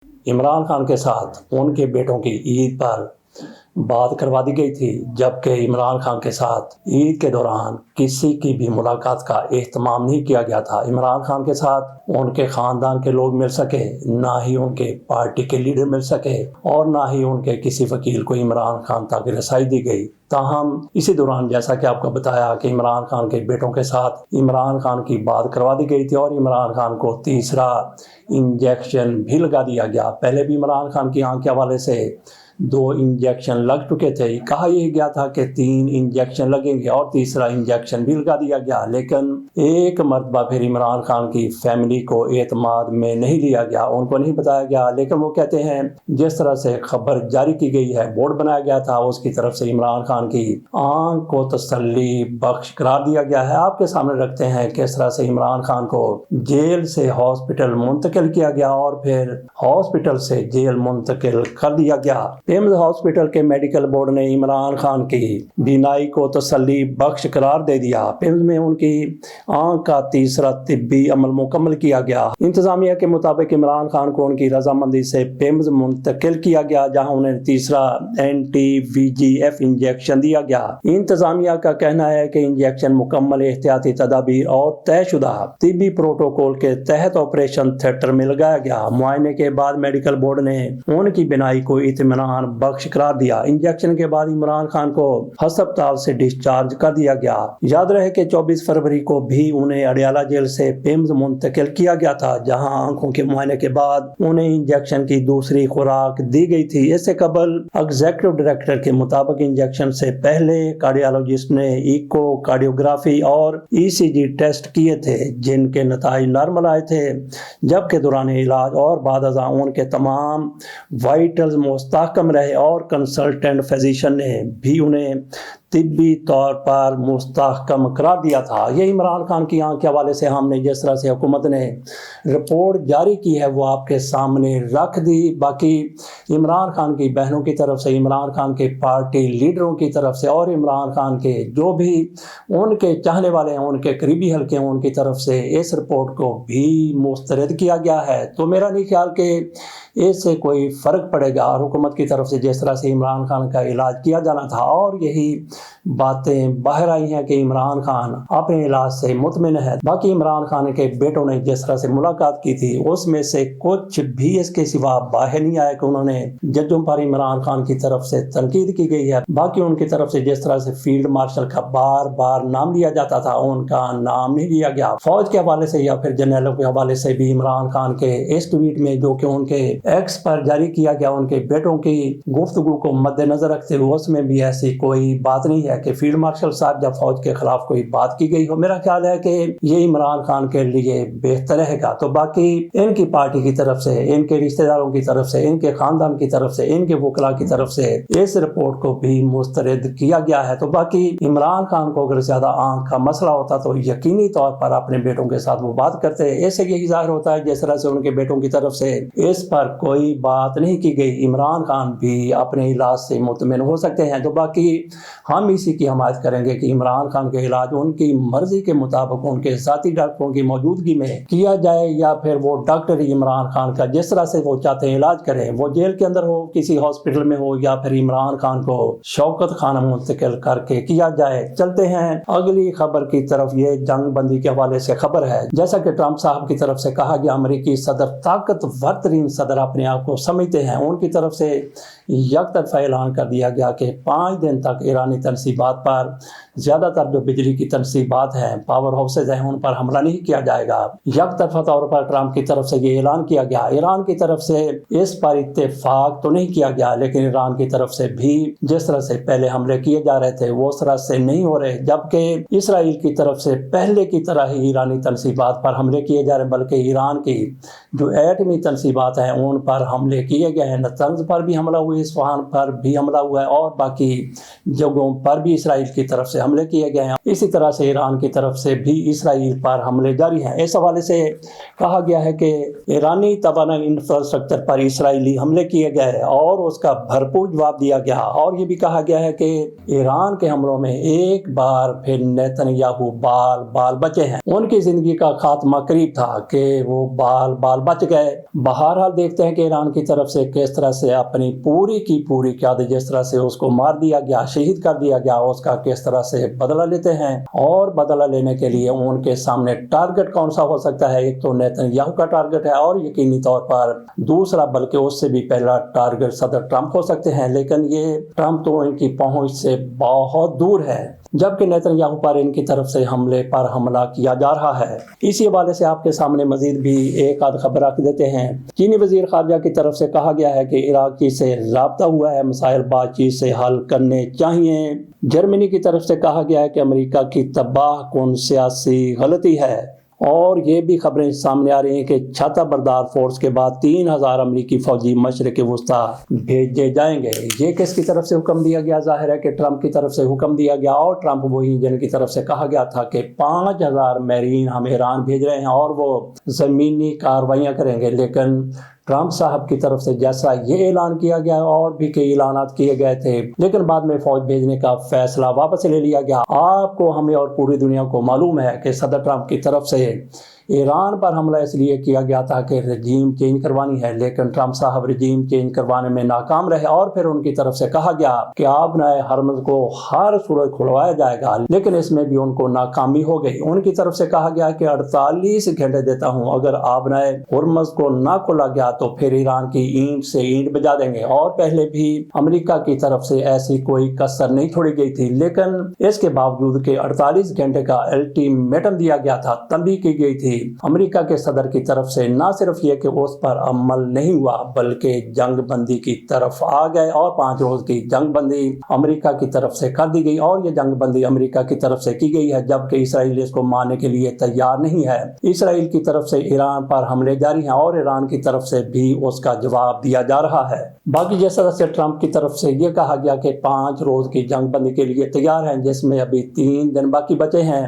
इमरान खान के साथ उनके बेटों की ईद पर बात करवा दी गई थी, जबकि इमरान खान के साथ ईद के दौरान किसी की भी मुलाकात का एहतमाम नहीं किया गया था। इमरान खान के साथ उनके ख़ानदान के लोग मिल सके, ना ही उनके पार्टी के लीडर मिल सके और ना ही उनके किसी वकील को इमरान खान तक रसाई दी गई। ताहम इसी दौरान जैसा कि आपको बताया कि इमरान खान के बेटों के साथ इमरान खान की बात करवा दी गई थी और इमरान खान को तीसरा इंजेक्शन भी लगा दिया गया। पहले भी इमरान खान की आंख के हवाले से 2 इंजेक्शन लग चुके थे। कहा यह गया था कि 3 इंजेक्शन लगेंगे और तीसरा इंजेक्शन भी लगा दिया गया, लेकिन एक मरतबा फिर इमरान खान की फैमिली को एतमाद में नहीं लिया गया, उनको नहीं बताया गया। लेकिन वो कहते हैं जिस तरह से खबर जारी की गई है, बोर्ड बनाया गया था, उसकी तरफ से इमरान खान की आंख को तसल्ली बख्श करार दिया गया है। आपके सामने रखते हैं किस तरह से इमरान खान को जेल से हॉस्पिटल मुंतकिल किया गया और फिर हॉस्पिटल से जेल मुंतकिल कर दिया गया। एम्स हॉस्पिटल के मेडिकल बोर्ड ने इमरान खान की बीनाई को तसल्ली बख्श करार दे दिया। एम्स में उनकी आंख का तीसरा तिब्बी अमल मुकम्मल किया गया। इंतजामिया के मुताबिक इमरान खान को उनकी रजामंदी से एम्स मुंतकिल किया गया, जहां उन्हें तीसरा anti-VEGF इंजेक्शन दिया गया। इंतजामिया का कहना है कि इंजेक्शन मुकम्मल एहतियाती तदाबीर और तयशुदा तिब्बी प्रोटोकॉल के तहत ऑपरेशन थिएटर में लगाया गया। मुआयने के बाद मेडिकल बोर्ड ने उनकी बीनाई को इत्मीनान बख्श करार दिया। इंजेक्शन के बाद इमरान खान को अस्पताल से डिस्चार्ज कर दिया गया। याद रहे कि 24 फरवरी को भी उन्हें अडियाला जेल से एम्स मुंतकिल किया गया था, जहां आंखों के मुआयने के बाद उन्हें इंजेक्शन की दूसरी खुराक दी गई थी। इससे कबल एग्जीक्यूटिव डायरेक्टर के मुताबिक इंजेक्शन से पहले कार्डियोलॉजिस्ट ने इको कार्डियोग्राफी और ECG टेस्ट किए थे, जिनके नतीजे नॉर्मल आए थे, जबकि दौरान इलाज और बाद अज़ा उनके तमाम वाइटल्स मुस्तहकम रहे और कंसल्टेंट फिजिशियन ने भी उन्हें तिब्बी तौर पर मुस्तहकम करार दिया था। ये इमरान खान की आंख के हवाले से हमने जिस तरह से हुकूमत ने रिपोर्ट जारी की है वो आपके सामने रख दी। बाकी इमरान खान की बहनों की तरफ से, इमरान खान के पार्टी लीडरों की तरफ से और इमरान खान के जो भी उनके चाहने वाले हैं, उनके करीबी हल्के हैं, उनकी तरफ से इस रिपोर्ट को भी मुस्तरद किया गया है। तो मेरा नहीं ख्याल कि इससे कोई फ़र्क पड़ेगा। और हुकूमत की तरफ से जिस तरह से इमरान खान का इलाज किया जाना था और यही बातें बाहर आई हैं कि इमरान खान अपने इलाज से मुतमिन है। बाकी इमरान खान के बेटों ने जिस तरह से मुलाकात की थी उसमें से कुछ भी इसके सिवा बाहर नहीं आया कि उन्होंने जजों पर इमरान खान की तरफ से तनकीद की गई है। बाकी उनकी तरफ से जिस तरह से फील्ड मार्शल का बार बार नाम लिया जाता था, उनका नाम नहीं लिया गया। फौज के हवाले से या फिर जनरलों के हवाले से भी इमरान खान के इस ट्वीट में जो कि उनके एक्स पर जारी किया गया, उनके बेटों की गुफ्तगू को मद्देनजर रखते हुए उसमें भी ऐसी कोई बात नहीं है कि फील्ड मार्शल साहब या फौज के खिलाफ कोई बात की गई हो। मेरा ख्याल है कि ये इमरान खान के लिए बेहतर रहेगा। तो बाकी इनकी पार्टी की तरफ से, इनके रिश्तेदारों की तरफ से, इनके खानदान की तरफ से, इनके वकला की तरफ से इस रिपोर्ट को भी मुस्तरद किया गया है। तो बाकी इमरान खान को अगर ज्यादा आंख का मसला होता तो यकीनी तौर पर अपने बेटों के साथ वो बात करते। ऐसे यही जाहिर होता है जिस तरह से उनके बेटों की तरफ से इस पर कोई बात नहीं की गई, इमरान खान भी अपने इलाज से मुतमिन हो सकते हैं। तो बाकी हम इसी की हमायत करेंगे कि इमरान खान के इलाज उनकी मर्जी के मुताबिक उनके साथी डॉक्टरों की मौजूदगी में किया जाए, या फिर वो डॉक्टर इमरान खान का जिस तरह से वो चाहते हैं इलाज करें, वो जेल के अंदर हो, किसी हॉस्पिटल में हो, या फिर इमरान खान को शौकत खाना मुंतकिल करके किया जाए। चलते हैं अगली खबर की तरफ। ये जंग बंदी के हवाले से खबर है। जैसा कि ट्रंप साहब की तरफ से कहा गया, अमेरिकी सदर ताकतवर तरीन सदर अपने आप को समझते हैं। उनकी तरफ से यकतरफा ऐलान कर दिया गया कि 5 दिन तक ईरानी तनसीबात पर, ज्यादातर जो बिजली की तनसीबात हैं, पावर हाउसेज हैं, उन पर हमला नहीं किया जाएगा। यकतरफा तौर पर ट्रंप की तरफ से ये ऐलान किया गया। ईरान की तरफ से इस पर इत्तेफाक तो नहीं किया गया, लेकिन ईरान की तरफ से भी जिस तरह से पहले हमले किए जा रहे थे वो उस तरह से नहीं हो रहे, जबकि इसराइल की तरफ से पहले की तरह ही ईरानी तनसीबात पर हमले किए जा रहे, बल्कि ईरान की जो एटमी तनसीबात हैं उन पर हमले किए गए हैं। नतंज पर भी हमला हुआ, इस्फहान पर भी हमला हुआ है और बाकी जगहों पर भी इसराइल की तरफ से हमले किए गए हैं। इसी तरह से ईरान की तरफ से भी इसराइल पर हमले जारी हैं। इस हवाले से कहा गया है कि ईरानी तवानाई इंफ्रास्ट्रक्चर पर इसराइली हमले किए गए और उसका भरपूर जवाब दिया गया। और ये भी कहा गया है कि ईरान के हमलों में एक बार फिर नेतन्याहू बाल बचे हैं। उनकी जिंदगी का खात्मा करीब था कि वो बाल बच गए। बहरहाल देखते دیکھتے ہیں کہ ایران کی طرف سے کس طرح سے اپنی پوری کی پوری قیادت، جس طرح سے اس کو مار دیا گیا، شہید کر دیا گیا، اس کا کس طرح سے بدلہ لیتے ہیں۔ اور بدلہ لینے کے لیے ان کے سامنے ٹارگٹ کون سا ہو سکتا ہے؟ ایک تو نیتن یاہو کا ٹارگٹ ہے، اور یقینی طور پر دوسرا بلکہ اس سے بھی پہلا ٹارگٹ صدر ٹرمپ ہو سکتے ہیں، لیکن یہ ٹرمپ تو ان کی پہنچ سے بہت دور ہے، جبکہ نیتن یاہو پر ان کی طرف سے حملے پر حملہ کیا جا رہا ہے۔ اسی حوالے سے آپ کے سامنے مزید بھی ایک آدھ خبر رکھ دیتے ہیں۔ چینی وزیر خارجہ کی طرف سے کہا گیا ہے کہ عراقی سے رابطہ ہوا ہے، مسائل بات چیت سے حل کرنے چاہیے۔ جرمنی کی طرف سے کہا گیا ہے کہ امریکہ کی تباہ کن سیاسی غلطی ہے، اور یہ بھی خبریں سامنے آ رہی ہیں کہ چھاتہ بردار فورس کے بعد 3000 امریکی فوجی مشرق وسطیٰ بھیجے جائیں گے۔ یہ کس کی طرف سے حکم دیا گیا؟ ظاہر ہے کہ ٹرمپ کی طرف سے حکم دیا گیا، اور ٹرمپ وہی جن کی طرف سے کہا گیا تھا کہ 5000 میرین ہم ایران بھیج رہے ہیں اور وہ زمینی کارروائیاں کریں گے۔ لیکن ٹرمپ صاحب کی طرف سے جیسا یہ اعلان کیا گیا اور بھی کئی اعلانات کیے گئے تھے، لیکن بعد میں فوج بھیجنے کا فیصلہ واپس لے لیا گیا۔ آپ کو، ہمیں اور پوری دنیا کو معلوم ہے کہ صدر ٹرمپ کی طرف سے ایران پر حملہ اس لیے کیا گیا تھا کہ رجیم چینج کروانی ہے، لیکن ٹرمپ صاحب رجیم چینج کروانے میں ناکام رہے، اور پھر ان کی طرف سے کہا گیا کہ آبنائے ہرمز کو ہر صورت کھلوایا جائے گا، لیکن اس میں بھی ان کو ناکامی ہو گئی۔ ان کی طرف سے کہا گیا کہ 48 گھنٹے دیتا ہوں، اگر آبنائے ہرمز کو نہ کھولا گیا تو پھر ایران کی اینٹ سے اینٹ بجا دیں گے۔ اور پہلے بھی امریکہ کی طرف سے ایسی کوئی کسر نہیں چھوڑی گئی تھی، لیکن اس کے باوجود کہ 48 گھنٹے کا الٹیمیٹم دیا گیا تھا، تنبیہ کی گئی تھی، امریکہ کے صدر کی طرف سے نہ صرف یہ کہ اس پر عمل نہیں ہوا بلکہ جنگ بندی کی طرف آ گئے، اور 5 روز کی جنگ بندی امریکہ کی طرف سے کر دی گئی، اور یہ جنگ بندی امریکہ کی طرف سے کی گئی ہے جبکہ اسرائیل اس کو ماننے کے لیے تیار نہیں ہے۔ اسرائیل کی طرف سے ایران پر حملے جاری ہیں، اور ایران کی طرف سے بھی اس کا جواب دیا جا رہا ہے۔ باقی جس طرح سے ٹرمپ کی طرف سے یہ کہا گیا کہ 5 روز کی جنگ بندی کے لیے تیار ہیں، جس میں ابھی 3 دن باقی بچے ہیں،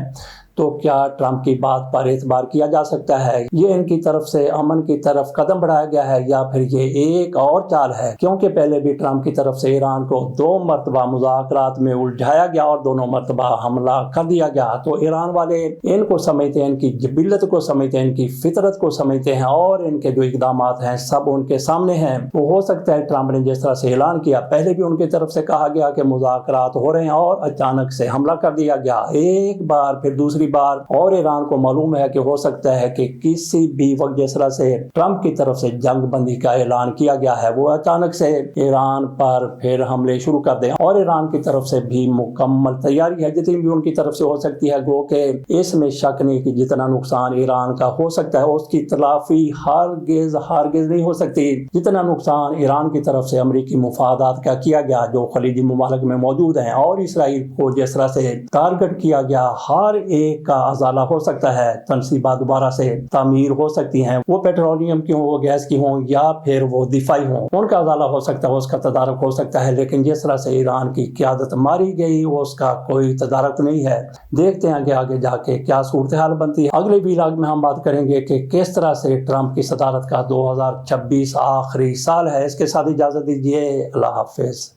تو کیا ٹرمپ کی بات پر اعتبار کیا جا سکتا ہے؟ یہ ان کی طرف سے امن کی طرف قدم بڑھایا گیا ہے، یا پھر یہ ایک اور چال ہے؟ کیونکہ پہلے بھی ٹرمپ کی طرف سے ایران کو 2 مرتبہ مذاکرات میں الجھایا گیا اور دونوں مرتبہ حملہ کر دیا گیا، تو ایران والے ان کو سمجھتے ہیں، ان کی جبلت کو سمجھتے ہیں، ان کی فطرت کو سمجھتے ہیں، اور ان کے جو اقدامات ہیں سب ان کے سامنے ہیں۔ وہ ہو سکتا ہے ٹرمپ نے جس طرح سے اعلان کیا، پہلے بھی ان کی طرف سے کہا گیا کہ مذاکرات ہو رہے ہیں اور اچانک سے حملہ کر دیا گیا، ایک بار پھر دوسری بار، اور ایران کو معلوم ہے کہ ہو سکتا ہے کہ کسی بھی وقت جس طرح سے ٹرمپ کی طرف سے جنگ بندی کا اعلان کیا گیا ہے، وہ اچانک سے ایران پر پھر حملے شروع کر دیں، اور ایران کی طرف سے بھی مکمل تیاری ہے، جتنی بھی ان کی طرف سے ہو سکتی ہے۔ گو کہ اس میں شک نہیں کہ جتنا نقصان ایران کا ہو سکتا ہے اس کی تلافی ہرگز نہیں ہو سکتی جتنا نقصان ایران کی طرف سے امریکی مفادات کا کیا گیا جو خلیجی ممالک میں موجود ہیں، اور اسرائیل کو جس طرح سے ٹارگٹ کیا گیا، ہر ایک کا ازالہ ہو سکتا ہے، تنصیبات دوبارہ سے تعمیر ہو سکتی ہیں، وہ پیٹرولیم کی ہوں، وہ گیس کی ہوں، یا پھر وہ دفاعی ہوں، ان کا ازالہ ہو سکتا ہے، اس کا تدارک ہو سکتا ہے، لیکن جس طرح سے ایران کی قیادت ماری گئی اس کا کوئی تدارک نہیں ہے۔ دیکھتے ہیں کہ آگے جا کے کیا صورتحال بنتی ہے۔ اگلے ویلاگ میں ہم بات کریں گے کہ کس طرح سے ٹرمپ کی صدارت کا 2026 آخری سال ہے۔ اس کے ساتھ اجازت دیجیے، اللہ حافظ۔